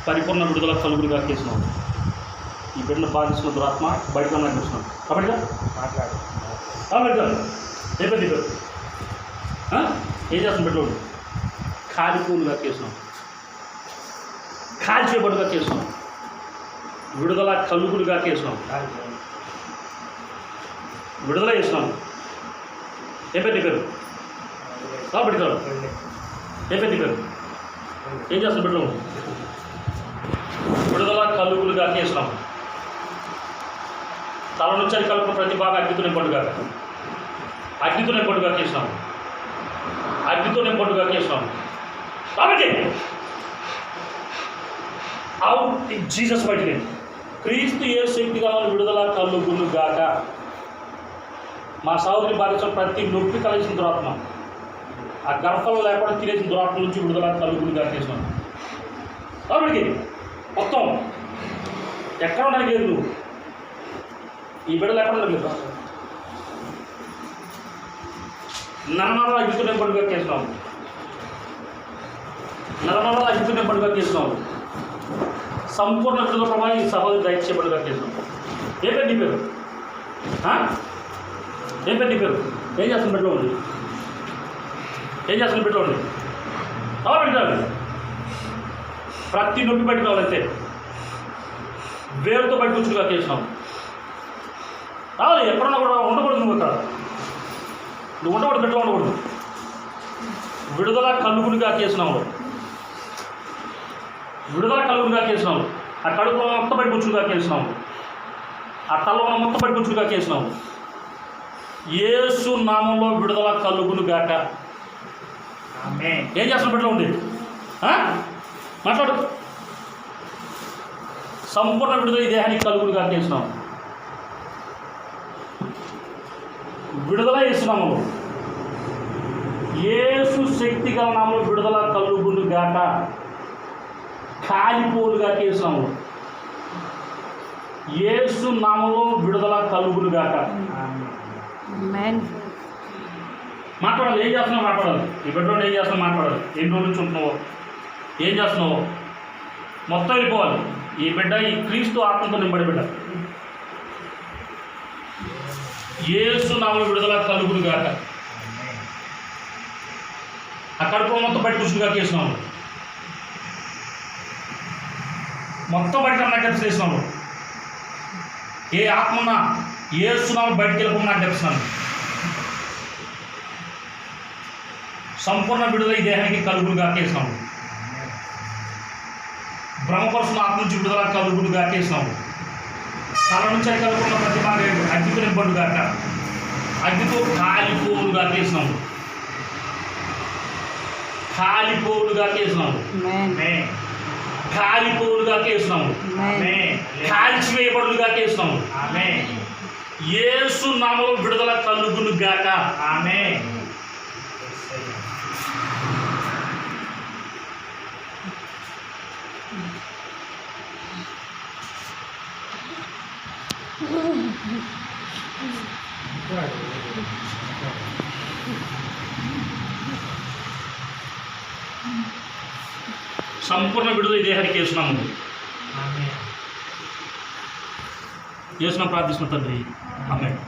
పరిపూర్ణ విడుదల కలుగులుగా చేసినాం. ఈ బిడ్డను బాధిస్తున్న దురాత్మ బయటకు చూస్తున్నాం కాబట్టి బిడ్డ ఏం చేస్తున్నాం? బిడ్డోడు కాలిపూలుగా చేసినాం, కాల్చేపడుగా చేసినాం, విడుదల కలుగులుగా చేసినాం, విడుదల చేసినాం. ఏం పెద్ద పేరు బిడ్డలు ఏం పెద్ద పేరు ఏం చేస్తాం? బిడ్డలు విడుదల కలుగులుగా చేసినాం. తల నుంచి కలుపుకున్న ప్రతి బాగా అగ్నితో నింపడుగా, అగ్నితో నింపడుగా చేసినాం, అగ్నితో నింపడుగా చేసినాం. కాబట్టి out in Jesus mighty name. క్రీస్తు యేసు శక్తి కావాలి విడుదల కలుగులు గాక. మా సహోదరి బాధించిన ప్రతి నొప్పి కలిసిన దురాత్మ, ఆ గర్భంలో లేకుండా తినేసిన దురాత్మ నుంచి విడుదల కలుగులు గాక చేసినాం. కాబట్టి మొత్తం ఎక్కడ ఉండడానికి లేదు, నువ్వు ఈ బిడ్డలు ఎక్కడ ఉండలేదు. నరనర అగ్గితునే పండుగ చేసినావు, నరనర అగ్గితునే పండుగ చేసినావు. సంపూర్ణ విడుదల ప్రభావం ఈ సభలు దయచే పండుగ చేసినావు. ఏ పేరు నీ పేరు? ఏం పేరు నీ పేరు? ఏం చేస్తున్న బిడ్డలో ఉంది? ఏం చేస్తున్న బిడ్డలో ఉంది? అలా పెట్టాలి. ప్రతి నొప్పి బయటకు రావాలంటే వేరుతో బయట కూర్చుగా చేసినావు. రావాలి. ఎక్కడన్నా కూడా ఉండకూడదు. నువ్వు అక్కడ నువ్వు ఉండకూడదు, బిడ్డలో ఉండకూడదు. విడుదల కలుగులుగా చేసినావు, విడుదల కలుగులుగా చేసినావు. ఆ కడుపులో మొత్తం బయట కూర్చుగా చేసినావు, ఆ తలలో మొత్తం బయట కూర్చుగా చేసినావు. యేసు నామంలో విడుదల కలుగులు గాక. ఏం చేస్తున్నావు? బిడ్డలో ఉంది మాట్లాడు. సంపూర్ణ విడుదల ఈ దేహానికి కలుగులు గాక చేసినావు. విడుదల చేస్తున్నాము. యేసు శక్తి గల నామంలో విడుదల కలుగులు గాక. కాలిపోలుగా చేసినాము. యేసు నామంలో విడుదల కలుగులు గాక. మాట్లాడాలి. ఏం చేస్తున్నావు? మాట్లాడాలి. ఈ బిడ్డలో ఏం చేస్తున్నావు? మాట్లాడాలి. ఎన్ని రోజుల నుంచి ఉంటున్నావు? ఏం చేస్తున్నావు? మొత్తం వెళ్ళిపోవాలి. ఈ బిడ్డ ఈ క్రీస్తు ఆత్మతో నింబడి బిడ్డ. యేసు నామములో విడుదల కలుగులు గాక. ఆ కడుపులో మొత్తం బయట కూర్చునిగా చేసినాము, మొత్తం బయట నాకు చేసినాము. ఏ ఆత్మన్నా యేసు నామములో బయటకు వెళ్ళిపోమని నాకు తెలుస్తున్నాను. సంపూర్ణ విడుదల ఈ దేహానికి కలుగులుగా చేసినాము. బ్రహ్మపరుషుల ఆత్మ నుంచి విడుదల కలుగులుగా చేసినాము. తల నుంచి కలుగుకున్న ప్రతి భాగ అగ్నితో నింపడుగా, అగ్నితో కాలిపోలుగా చేసినాము, కాలిపోలుగా చేసినాము, కాలిపోలుగా చేసినాము, కాల్చివేయబడులుగా చేసినాము. యేసు నామములో విడుదల కలుగులు గాక. ఆమేన్. సంపూర్ణ విడుదల ఈ దేహానికి చేస్తున్నాము. చేస్తున్నాం. ప్రార్థిస్తున్న తండ్రి. ఆమేన్.